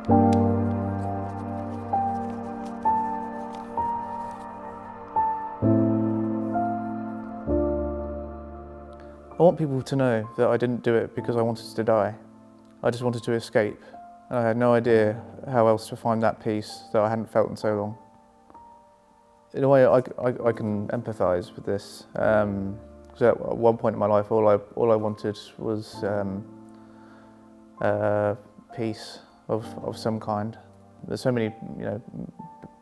I want people to know that I didn't do it because I wanted to die. I just wanted to escape, and I had no idea how else to find that peace that I hadn't felt in so long. In a way, I can empathise with this, because at one point in my life, all I wanted was peace of some kind. There's so many,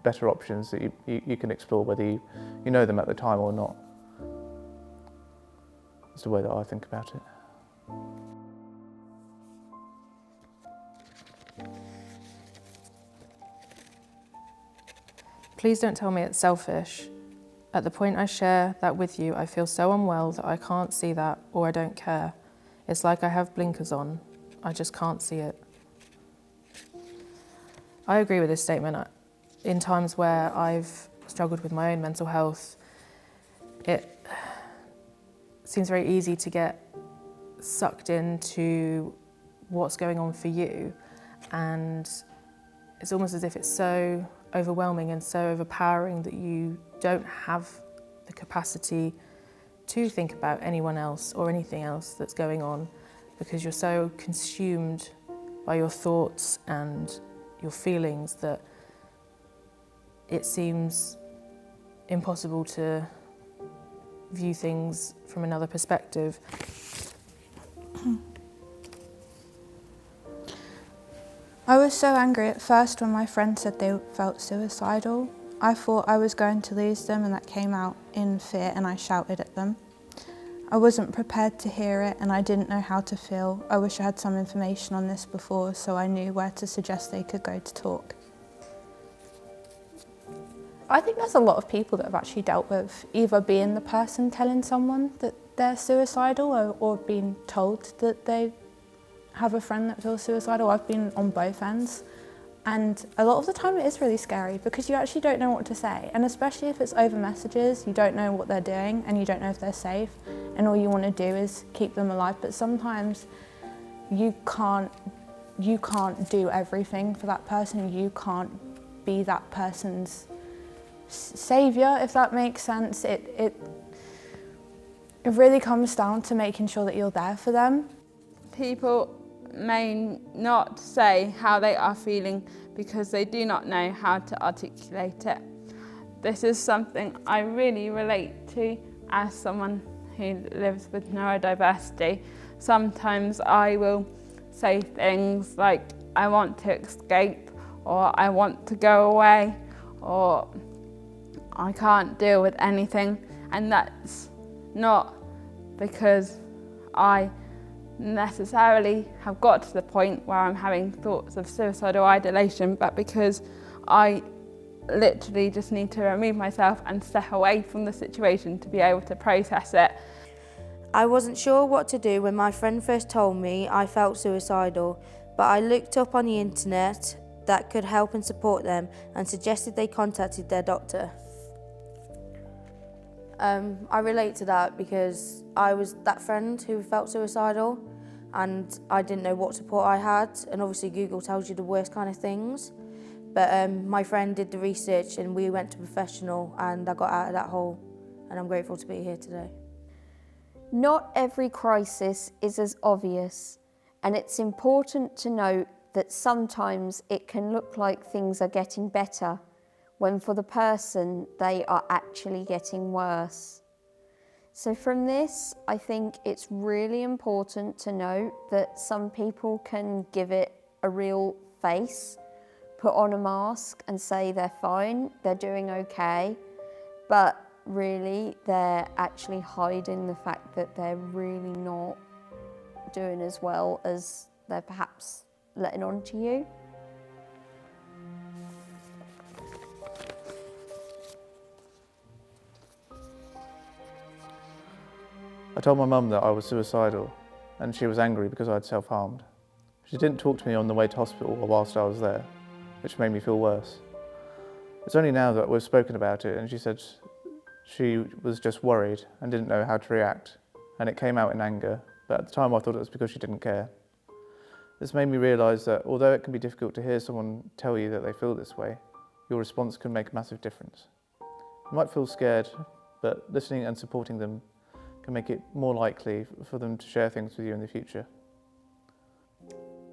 better options that you can explore, whether you know them at the time or not. It's the way that I think about it. Please don't tell me it's selfish. At the point I share that with you, I feel so unwell that I can't see that or I don't care. It's like I have blinkers on. I just can't see it. I agree with this statement. In times where I've struggled with my own mental health, it seems very easy to get sucked into what's going on for you, and it's almost as if it's so overwhelming and so overpowering that you don't have the capacity to think about anyone else or anything else that's going on, because you're so consumed by your thoughts and your feelings that it seems impossible to view things from another perspective. I was so angry at first when my friend said they felt suicidal. I thought I was going to lose them, and that came out in fear, and I shouted at them. I wasn't prepared to hear it, and I didn't know how to feel. I wish I had some information on this before, so I knew where to suggest they could go to talk. I think there's a lot of people that have actually dealt with either being the person telling someone that they're suicidal or being told that they have a friend that feels suicidal. I've been on both ends, and a lot of the time it is really scary because you actually don't know what to say, and especially if it's over messages, you don't know what they're doing and you don't know if they're safe, and all you want to do is keep them alive. But sometimes you can't do everything for that person. You can't be that person's saviour, if that makes sense. It really comes down to making sure that you're there for them. People may not say how they are feeling because they do not know how to articulate it. This is something I really relate to as someone who lives with neurodiversity. Sometimes I will say things like, I want to escape, or I want to go away, or I can't deal with anything, and that's not because I necessarily have got to the point where I'm having thoughts of suicidal ideation, but because I literally just need to remove myself and step away from the situation to be able to process it. I wasn't sure what to do when my friend first told me I felt suicidal, but I looked up on the internet that could help and support them and suggested they contacted their doctor. I relate to that because I was that friend who felt suicidal and I didn't know what support I had, and obviously Google tells you the worst kind of things, but my friend did the research and we went to professional and I got out of that hole, and I'm grateful to be here today. Not every crisis is as obvious, and it's important to note that sometimes it can look like things are getting better when for the person they are actually getting worse. So from this, I think it's really important to note that some people can give it a real face, put on a mask and say they're fine, they're doing okay, but really they're actually hiding the fact that they're really not doing as well as they're perhaps letting on to you. I told my mum that I was suicidal, and she was angry because I had self-harmed. She didn't talk to me on the way to hospital or whilst I was there, which made me feel worse. It's only now that we've spoken about it, and she said she was just worried and didn't know how to react, and it came out in anger, but at the time I thought it was because she didn't care. It's made me realise that although it can be difficult to hear someone tell you that they feel this way, your response can make a massive difference. You might feel scared, but listening and supporting them can make it more likely for them to share things with you in the future.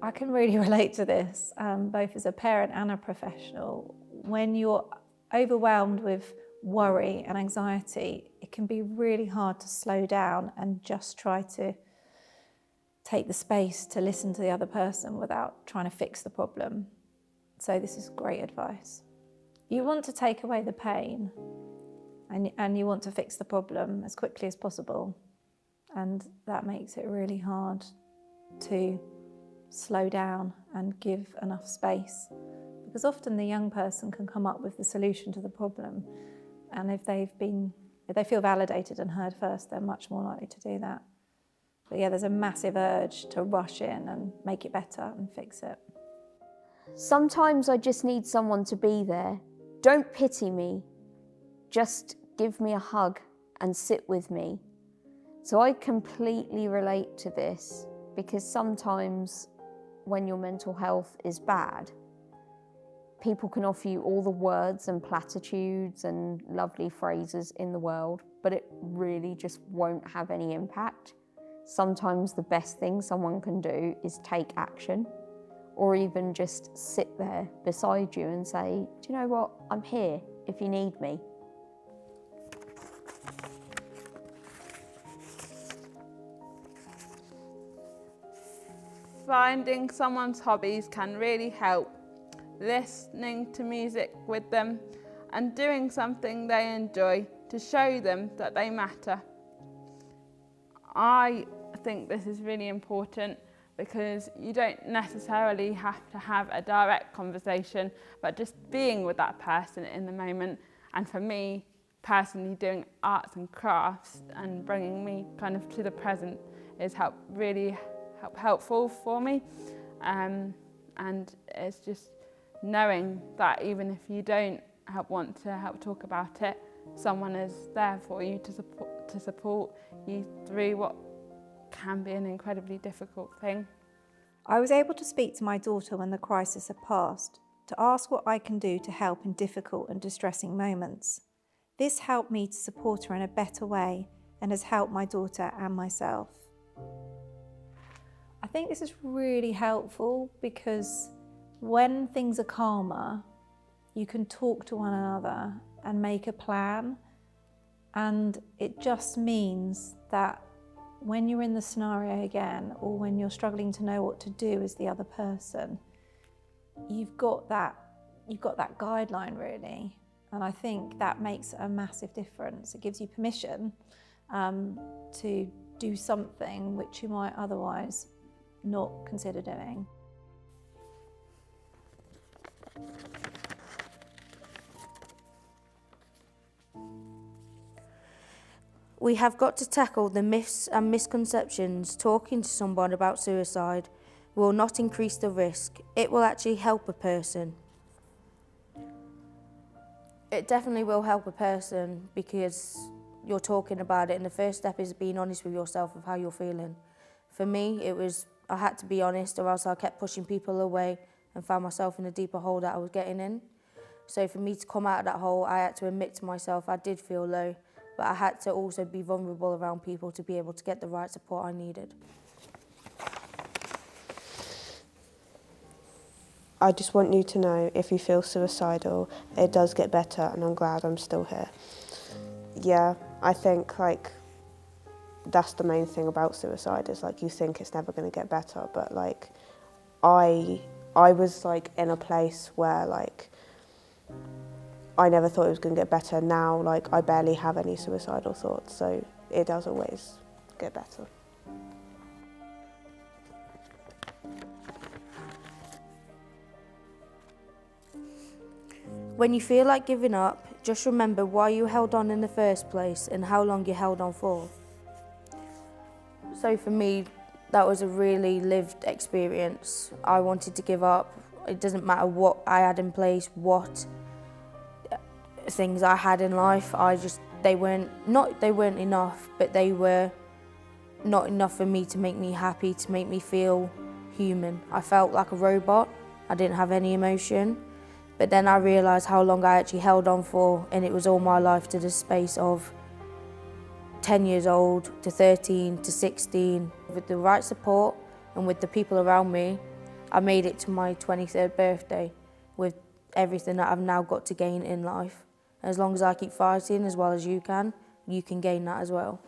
I can really relate to this, both as a parent and a professional. When you're overwhelmed with worry and anxiety, it can be really hard to slow down and just try to take the space to listen to the other person without trying to fix the problem. So this is great advice. You want to take away the pain and you want to fix the problem as quickly as possible. And that makes it really hard to slow down and give enough space. Because often the young person can come up with the solution to the problem. And if they feel validated and heard first, they're much more likely to do that. But yeah, there's a massive urge to rush in and make it better and fix it. Sometimes I just need someone to be there. Don't pity me. Just give me a hug and sit with me. So I completely relate to this, because sometimes when your mental health is bad, people can offer you all the words and platitudes and lovely phrases in the world, but it really just won't have any impact. Sometimes the best thing someone can do is take action, or even just sit there beside you and say, do you know what, I'm here if you need me. Finding someone's hobbies can really help. Listening to music with them and doing something they enjoy to show them that they matter. I think this is really important because you don't necessarily have to have a direct conversation, but just being with that person in the moment. And for me, personally, doing arts and crafts and bringing me kind of to the present is really helpful for me. And it's just knowing that even if you don't want to help talk about it, someone is there for you to support you through what can be an incredibly difficult thing. I was able to speak to my daughter when the crisis had passed, to ask what I can do to help in difficult and distressing moments. This helped me to support her in a better way and has helped my daughter and myself. I think this is really helpful because when things are calmer, you can talk to one another and make a plan. And it just means that when you're in the scenario again, or when you're struggling to know what to do as the other person, you've got that guideline really. And I think that makes a massive difference. It gives you permission to do something which you might otherwise not consider doing. We have got to tackle the myths and misconceptions. Talking to someone about suicide will not increase the risk. It will actually help a person. It definitely will help a person because you're talking about it, and the first step is being honest with yourself of how you're feeling. For me, I had to be honest, or else I kept pushing people away and found myself in a deeper hole that I was getting in. So for me to come out of that hole, I had to admit to myself I did feel low, but I had to also be vulnerable around people to be able to get the right support I needed. I just want you to know, if you feel suicidal, it does get better, and I'm glad I'm still here. Yeah, I think that's the main thing about suicide is you think it's never going to get better, but I was in a place where I never thought it was going to get better. Now I barely have any suicidal thoughts, so it does always get better. When you feel like giving up, just remember why you held on in the first place and how long you held on for. So for me, that was a really lived experience. I wanted to give up. It doesn't matter what I had in place, what things I had in life. They weren't enough, but they were not enough for me to make me happy, to make me feel human. I felt like a robot. I didn't have any emotion. But then I realised how long I actually held on for, and it was all my life to the space of 10 years old to 13 to 16. With the right support and with the people around me, I made it to my 23rd birthday with everything that I've now got to gain in life. As long as I keep fighting as well as you can gain that as well.